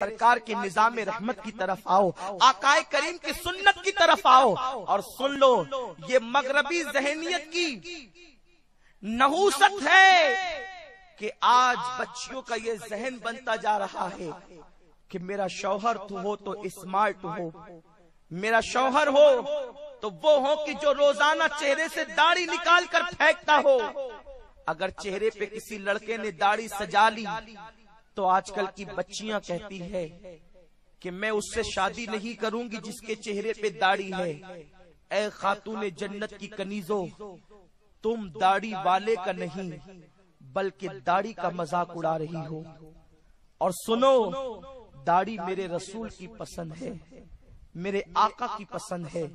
سرکار کے نظام رحمت کی طرف آؤ، آقائے کریم کی سنت کی طرف آؤ اور سن لو، یہ مغربی ذہنیت کی نحوست ہے کہ آج بچیوں کا یہ ذہن بنتا جا رہا ہے کہ میرا شوہر تو ہو تو اسمارٹ ہو، میرا شوہر ہو تو وہ ہو کہ جو روزانہ چہرے سے داڑھی نکال کر پھینکتا ہو۔ اگر چہرے پہ کسی لڑکے نے داڑھی سجا لی تو آج کل کی بچیاں کہتی ہے کہ میں اس سے شادی نہیں کروں گی جس کے چہرے پہ داڑھی ہے۔ اے خاتون جنت کی کنیزوں، تم داڑھی والے کا نہیں بلکہ داڑھی کا مذاق اڑا رہی ہو۔ اور سنو، داڑھی میرے رسول کی پسند ہے، میرے آقا کی پسند ہے۔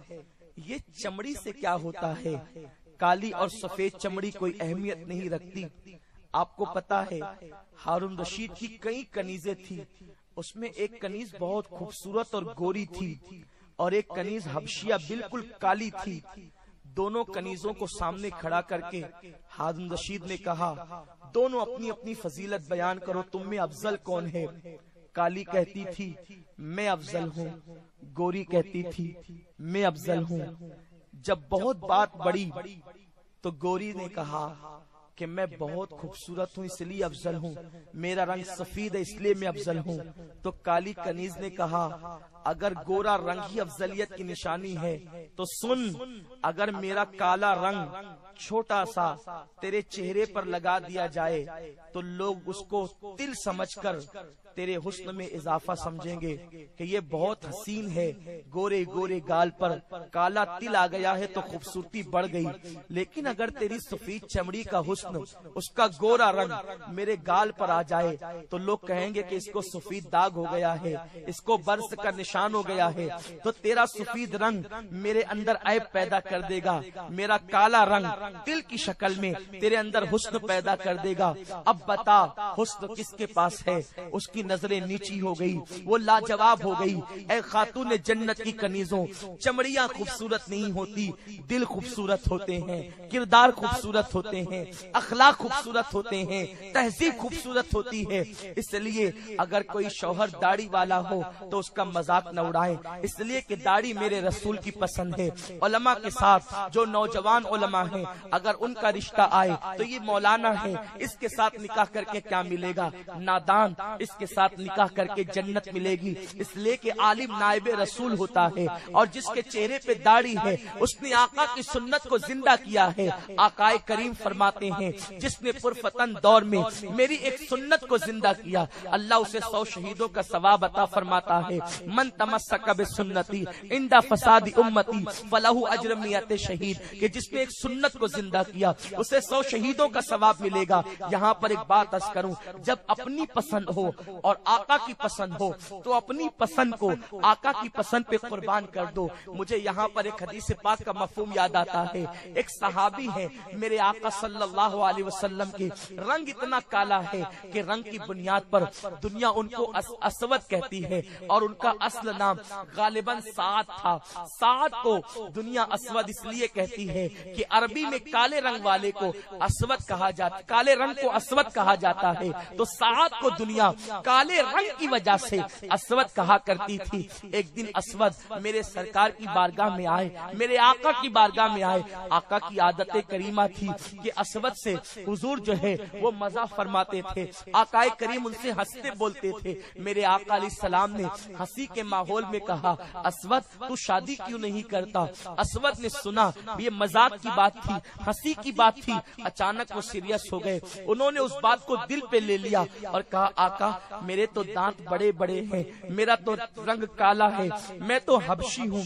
یہ چمڑی سے کیا ہوتا ہے؟ کالی اور سفید چمڑی کوئی اہمیت نہیں رکھتی۔ آپ کو پتا ہے ہارون رشید کی کئی کنیزیں تھی، اس میں ایک کنیز بہت خوبصورت اور گوری تھی اور ایک کنیز حبشیہ بالکل کالی تھی۔ دونوں کنیزوں کو سامنے کھڑا کر کے ہارون رشید نے کہا، دونوں اپنی اپنی فضیلت بیان کرو، تم میں افضل کون ہے؟ کالی کہتی تھی میں افضل ہوں، گوری کہتی تھی میں افضل ہوں۔ جب بہت بات بڑھی تو گوری نے کہا کہ میں بہت خوبصورت ہوں اس لیے افضل ہوں، میرا رنگ سفید ہے اس لیے میں افضل ہوں۔ تو کالی کنیز نے کہا اگر گورا رنگ ہی افضلیت کی نشانی ہے تو سن، اگر میرا کالا رنگ چھوٹا سا تیرے چہرے پر لگا دیا جائے تو لوگ اس کو تل سمجھ کر تیرے حسن میں اضافہ سمجھیں گے کہ یہ بہت حسین ہے، گورے گورے گال پر کالا تل آ گیا ہے تو خوبصورتی بڑھ گئی۔ لیکن اگر تیری سفید چمڑی کا حسن، اس کا گورا رنگ میرے گال پر آ جائے تو لوگ کہیں گے کہ اس کو سفید داغ ہو گیا ہے، اس کو برس کا نشان ہو گیا ہے۔ تو تیرا سفید رنگ میرے اندر عیب پیدا کر دے گا، میرا کالا رنگ تل کی شکل میں تیرے اندر حسن پیدا کر دے گا۔ اب بتا حسن کس کے پاس ہے؟ اس کی نظریں نیچی ہو گئی، وہ لاجواب ہو گئی۔ اے خاتون جنت کی کنیزوں، چمڑیاں خوبصورت نہیں ہوتی، دل خوبصورت ہوتے ہیں، کردار خوبصورت ہوتے ہیں، اخلاق خوبصورت ہوتے ہیں، تہذیب خوبصورت ہوتی ہے۔ اس لیے اگر کوئی شوہر داڑھی والا ہو تو اس کا مذاق نہ اڑائیں، اس لیے کہ داڑھی میرے رسول کی پسند ہے۔ علماء کے ساتھ جو نوجوان علماء ہیں، اگر ان کا رشتہ آئے تو یہ مولانا ہے، اس کے ساتھ نکاح کر کے کیا ملے گا؟ نادان، اس کے ساتھ نکاح کر کے جنت ملے گی۔ اس لیے کہ عالم نائب رسول ہوتا ہے اور جس کے چہرے پہ داڑھی ہے اس نے آقا کی سنت کو زندہ کیا ہے۔ آقائے کریم فرماتے ہیں جس نے پرفتن دور میں میری ایک سنت کو زندہ کیا، اللہ اسے 100 شہیدوں کا ثواب عطا فرماتا ہے۔ من تمسک بسنتی عند فساد امتی فلہ اجر 100 شہید، کہ جس نے ایک سنت کو زندہ کیا اسے 100 شہیدوں کا ثواب ملے گا۔ یہاں پر ایک بات عرض کروں، جب اپنی پسند ہو اور آقا کی پسند ہو تو اپنی پسند کو آقا کی پسند پہ قربان کر دو۔ مجھے یہاں پر ایک حدیث پاک کا مفہوم یاد آتا ہے۔ ایک صحابی ہے، میرے آقا صلی اللہ علیہ وسلم کے رنگ اتنا کالا ہے کہ رنگ کی بنیاد پر دنیا ان کو اسود کہتی ہے اور ان کا اصل نام غالباً سعد تھا۔ سعد کو دنیا اسود اس لیے کہتی ہے کہ عربی میں کالے رنگ والے کو اسود کہا جاتا، کالے رنگ کو اسود کہا جاتا ہے، تو سعد کو دنیا کالے رنگ کی وجہ سے اسود کہا کرتی تھی۔ ایک دن اسود میرے سرکار کی بارگاہ میں آئے، میرے آقا کی بارگاہ میں آئے۔ آقا کی عادت کریمہ تھی کہ اسود سے حضور جو ہے وہ مزہ فرماتے تھے، آقا کریم ان سے ہنستے بولتے تھے۔ میرے آقا علیہ السلام نے ہنسی کے ماحول میں کہا اسود تو شادی کیوں نہیں کرتا؟ اسود نے سنا یہ مذاق کی بات تھی، ہنسی کی بات تھی، اچانک وہ سیریس ہو گئے۔ انہوں نے اس بات کو دل پہ لے لیا اور کہا آقا میرے تو دانت بڑے بڑے ہیں، میرا تو رنگ کالا ہے، میں تو حبشی ہوں،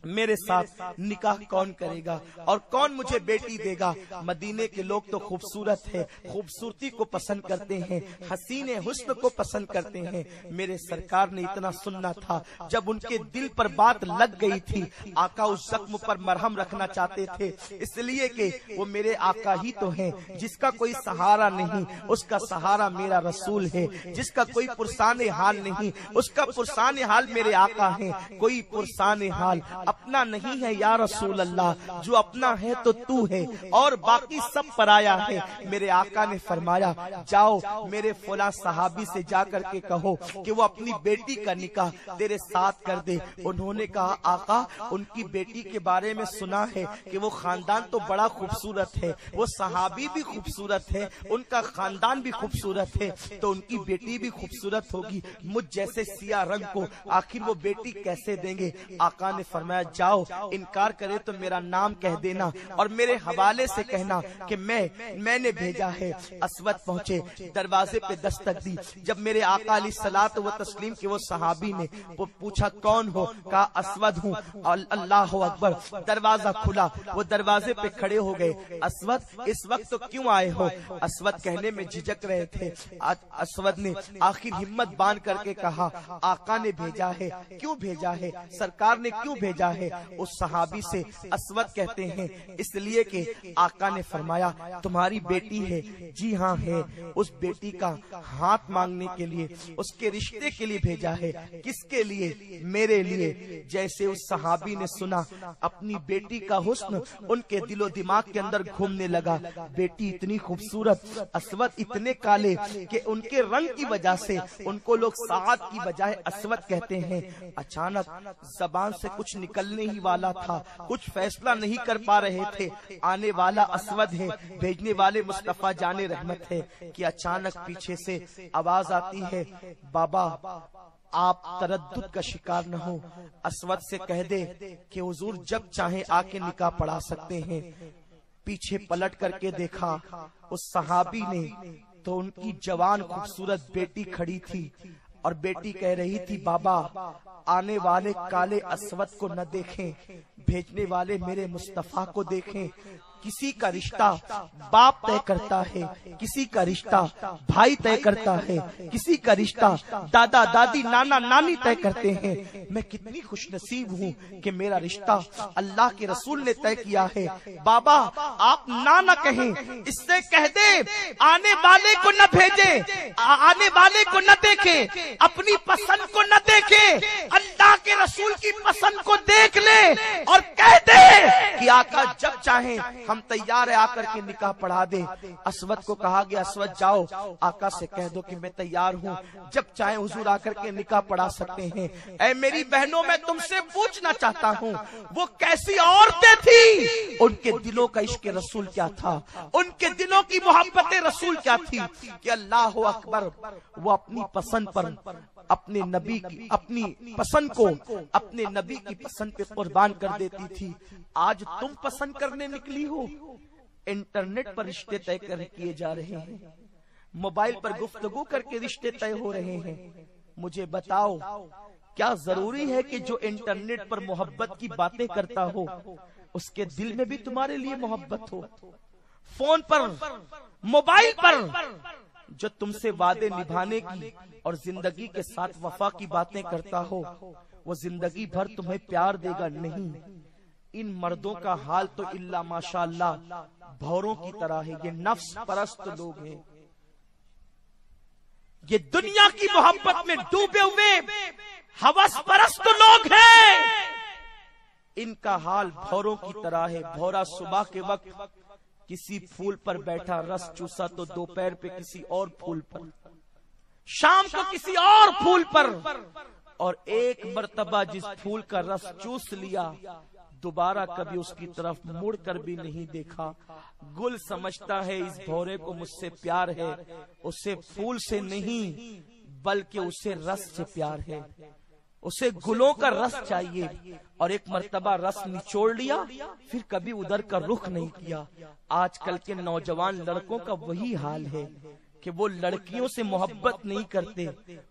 میرے ساتھ نکاح کون کرے گا اور کون مجھے بیٹی دے گا؟ مدینے کے لوگ تو خوبصورت ہے، خوبصورتی کو پسند کرتے ہیں، حسین حسن کو پسند کرتے ہیں۔ میرے سرکار نے اتنا سننا تھا، جب ان کے دل پر بات لگ گئی تھی آقا اس زخم پر مرہم رکھنا چاہتے تھے، اس لیے کہ وہ میرے آقا ہی تو ہیں جس کا کوئی سہارا نہیں، اس کا سہارا میرا رسول ہے، جس کا کوئی پرسان حال نہیں، اس کا پرسان حال میرے آقا ہیں۔ کوئی پرسان حال اپنا نہیں ہے یا رسول اللہ، جو اپنا ہے تو تو ہے اور باقی سب پرایا ہے۔ میرے آقا نے فرمایا جاؤ میرے فلاں صحابی سے جا کر کے کہو کہ وہ اپنی بیٹی کا نکاح تیرے ساتھ کر دے۔ انہوں نے کہا آقا ان کی بیٹی کے بارے میں سنا ہے کہ وہ خاندان تو بڑا خوبصورت ہے، وہ صحابی بھی خوبصورت ہے، ان کا خاندان بھی خوبصورت ہے، تو ان کی بیٹی بھی خوبصورت ہوگی، مجھ جیسے سیاہ رنگ کو آخر وہ بیٹی کیسے دیں گے؟ آقا نے فرمایا جاؤ انکار کرے تو میرا نام کہہ دینا اور میرے حوالے سے کہنا کہ میں نے بھیجا ہے۔ اسود پہنچے، دروازے پہ دستک دی، جب میرے آقا علیہ الصلوۃ والتسلیم کے وہ صحابی نے وہ پوچھا کون ہو؟ کہا اسود ہوں۔ اللہ اکبر، دروازہ کھلا، وہ دروازے پہ کھڑے ہو گئے۔ اسود اس وقت تو کیوں آئے ہو؟ اسود کہنے میں جھجک رہے تھے۔ اسود نے آخر ہمت باندھ کر کے کہا آقا نے بھیجا ہے۔ کیوں بھیجا ہے؟ سرکار نے کیوں بھیجا ہے؟ اس صحابی سے اسود کہتے ہیں اس لیے کہ آقا نے فرمایا تمہاری بیٹی ہے۔ جی ہاں ہے، اس بیٹی کا ہاتھ مانگنے کے لیے، اس کے رشتے کے لیے بھیجا ہے۔ کس کے لیے؟ میرے لیے۔ جیسے اس صحابی نے سنا اپنی بیٹی کا حسن ان کے دل و دماغ کے اندر گھومنے لگا۔ بیٹی اتنی خوبصورت، اسود اتنے کالے کہ ان کے رنگ کی وجہ سے ان کو لوگ سعد کی بجائے اسود کہتے ہیں۔ اچانک زبان سے کچھ نکلنے ہی والا تھا، کچھ فیصلہ نہیں کر پا رہے تھے، آنے والا اسود ہے، بھیجنے والے مصطفیٰ جان رحمت ہے، کہ اچانک پیچھے سے آواز آتی ہے بابا آپ تردد کا شکار نہ ہو، اسود سے کہہ دے کہ حضور جب چاہیں آ کے نکاح پڑھا سکتے ہیں۔ پیچھے پلٹ کر کے دیکھا اس صحابی نے تو ان کی جوان خوبصورت بیٹی کھڑی تھی اور بیٹی کہہ رہی تھی بابا آنے والے کالے اسود کو نہ دیکھیں، بھیجنے والے میرے مصطفیٰ کو دیکھیں۔ کسی کا رشتہ باپ طے کرتا ہے، کسی کا رشتہ بھائی طے کرتا ہے، کسی کا رشتہ دادا دادی نانا نانی طے کرتے ہیں۔ میں کتنی خوش نصیب ہوں کہ میرا رشتہ اللہ کے رسول نے طے کیا ہے۔ بابا آپ نہ کہیں، اس سے کہہ دے آنے والے کو نہ بھیجیں، آنے والے کو نہ دیکھیں، اپنی پسند کو نہ دیکھیں، اللہ کے رسول کی پسند کو دیکھ لے اور کہہ دے کہ آقا جب چاہیں ہم تیار ہے آ کر کے نکاح پڑھا دے۔ اسود کو کہا گیا اسود جاؤ آقا سے کہہ دو کہ میں تیار ہوں، جب چاہیں حضور آ کر کے نکاح پڑھا سکتے ہیں۔ اے میری بہنوں میں تم سے پوچھنا چاہتا ہوں وہ کیسی عورتیں تھی، ان کے دلوں کا عشق رسول کیا تھا، ان کے دلوں کی محبت رسول کیا تھی کہ اللہ اکبر وہ اپنی پسند پر اپنے نبی کی اپنی پسند کو اپنے نبی کی پسند پہ قربان کر دیتی تھی۔ آج تم پسند کرنے نکلی ہو، انٹرنیٹ پر رشتے طے کیے جا رہے ہیں، موبائل پر گفتگو کر کے رشتے طے ہو رہے ہیں۔ مجھے بتاؤ کیا ضروری ہے کہ جو انٹرنیٹ پر محبت کی باتیں کرتا ہو اس کے دل میں بھی تمہارے لیے محبت ہو؟ فون پر موبائل پر جو تم سے وعدے نبھانے کی اور زندگی کے ساتھ وفا کی باتیں کرتا ہو وہ زندگی بھر تمہیں پیار دے گا نہیں۔ ان مردوں کا حال تو الا ماشاءاللہ بھوروں کی طرح ہے، یہ نفس پرست لوگ ہیں، یہ دنیا کی محبت میں ڈوبے ہوئے ہوس پرست لوگ ہیں، ان کا حال بھوروں کی طرح ہے۔ بھورا صبح کے وقت کسی پھول پر بیٹھا رس چوسا تو دوپہر پہ کسی اور پھول پر، شام کو کسی اور پھول پر، اور ایک مرتبہ جس پھول کا رس چوس لیا دوبارہ کبھی اس کی طرف مڑ کر بھی نہیں دیکھا۔ گل سمجھتا ہے اس بھورے کو مجھ سے پیار ہے، اسے پھول سے نہیں بلکہ اسے رس سے پیار ہے، اسے گلوں کا رس چاہیے، اور ایک مرتبہ رس نچوڑ لیا پھر کبھی ادھر کا رخ نہیں کیا۔ آج کل کے نوجوان لڑکوں کا وہی حال ہے کہ وہ لڑکیوں سے محبت نہیں کرتے،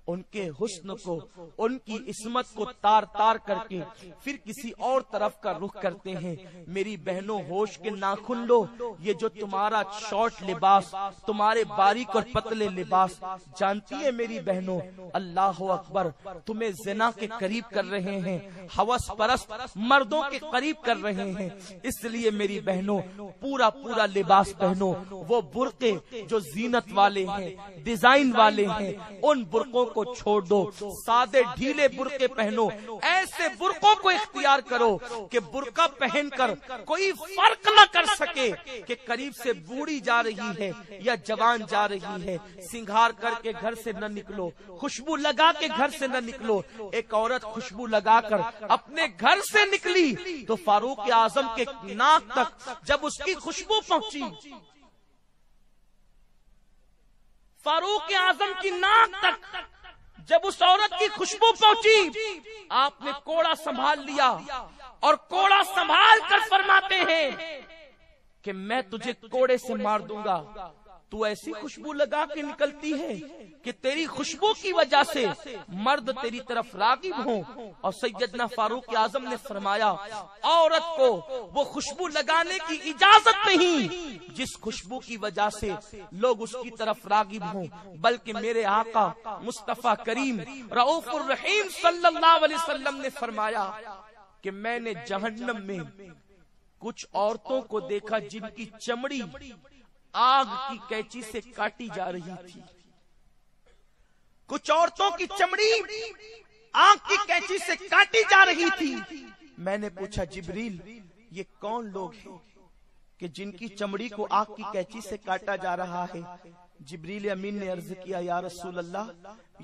ان کے حسن کو ان کی عصمت کو تار تار کر کے پھر کسی اور طرف کا رخ کرتے ہیں۔ میری بہنوں ہوش کے ناخن لو، یہ جو تمہارا شارٹ لباس، تمہارے باریک اور پتلے لباس، جانتی ہے میری بہنوں اللہ اکبر تمہیں زنا کے قریب کر رہے ہیں، ہوس پرست مردوں کے قریب کر رہے ہیں۔ اس لیے میری بہنوں پورا پورا لباس پہنو، وہ برقعے جو زینت والے ہیں، ڈیزائن والے ہیں، ان برقعوں کو چھوڑ دو، سادے ڈھیلے برقعے پہنو۔ ایسے برقعوں کو اختیار کرو کہ برقع پہن کر کوئی فرق نہ کر سکے کہ قریب سے بوڑھی جا رہی ہے یا جوان جا رہی ہے۔ سنگھار کر کے گھر سے نہ نکلو، خوشبو لگا کے گھر سے نہ نکلو۔ ایک عورت خوشبو لگا کر اپنے گھر سے نکلی تو فاروق اعظم کے ناک تک جب اس کی خوشبو پہنچی، فاروق اعظم کی ناک تک جب اس عورت کی خوشبو پہنچی، آپ نے کوڑا سنبھال لیا اور کوڑا سنبھال کر فرماتے ہیں کہ میں تجھے کوڑے سے مار دوں گا۔ تو ایسی خوشبو لگا کے نکلتی ہے کہ تیری خوشبو کی وجہ سے مرد تیری طرف راغب ہوں۔ اور سیدنا فاروق اعظم نے فرمایا عورت کو وہ خوشبو لگانے کی اجازت نہیں جس خوشبو کی وجہ سے لوگ اس کی طرف راغب ہوں، بلکہ میرے آقا مصطفیٰ کریم رؤوف الرحیم صلی اللہ علیہ وسلم نے فرمایا کہ میں نے جہنم میں کچھ عورتوں کو دیکھا جن کی چمڑی آگ کی کینچی سے کاٹی جا رہی تھی۔ کچھ عورتوں کی چمڑی آگ کی کینچی سے کاٹی جا رہی تھی۔ میں نے پوچھا جبریل یہ کون لوگ ہیں کہ جن کی چمڑی کو آگ کی کینچی سے کاٹا جا رہا ہے؟ جبریل امین نے عرض کیا یا رسول اللہ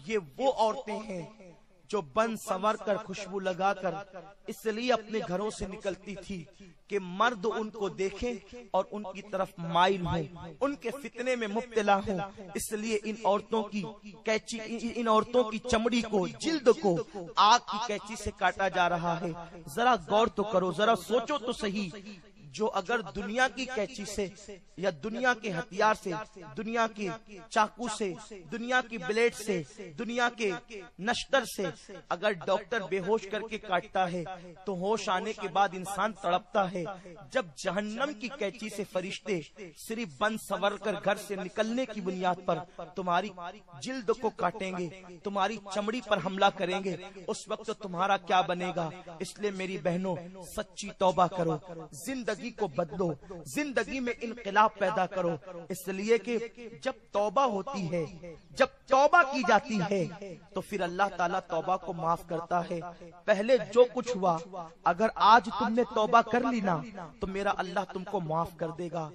یہ وہ عورتیں ہیں جو بن سنور کر خوشبو لگا کر اس لیے اپنے گھروں سے نکلتی تھی کہ مرد ان کو دیکھیں اور ان کی طرف مائل ہوں، ان کے فتنے میں مبتلا ہوں۔ اس لیے ان عورتوں کی چمڑی کو، جلد کو آگ کی کینچی سے کاٹا جا رہا ہے۔ ذرا غور تو کرو، ذرا سوچو تو صحیح، جو اگر دنیا کی کینچی سے یا دنیا کے ہتھیار سے، دنیا کے چاقو سے، دنیا کی بلیڈ سے، دنیا کے نشتر سے اگر ڈاکٹر بے ہوش کر کے کاٹتا ہے تو ہوش آنے کے بعد انسان تڑپتا ہے، جب جہنم کی کینچی سے فرشتے صرف بن سنور کر گھر سے نکلنے کی بنیاد پر تمہاری جلد کو کاٹیں گے، تمہاری چمڑی پر حملہ کریں گے، اس وقت تمہارا کیا بنے گا؟ اس لیے میری بہنوں سچی توبہ کرو، زندگی کو بدلو، زندگی میں انقلاب پیدا کرو، اس لیے کہ جب توبہ ہوتی ہے، جب توبہ کی جاتی ہے تو پھر اللہ تعالیٰ توبہ کو معاف کرتا ہے۔ پہلے جو کچھ ہوا اگر آج تم نے توبہ کر لی نا تو میرا اللہ تم کو معاف کر دے گا۔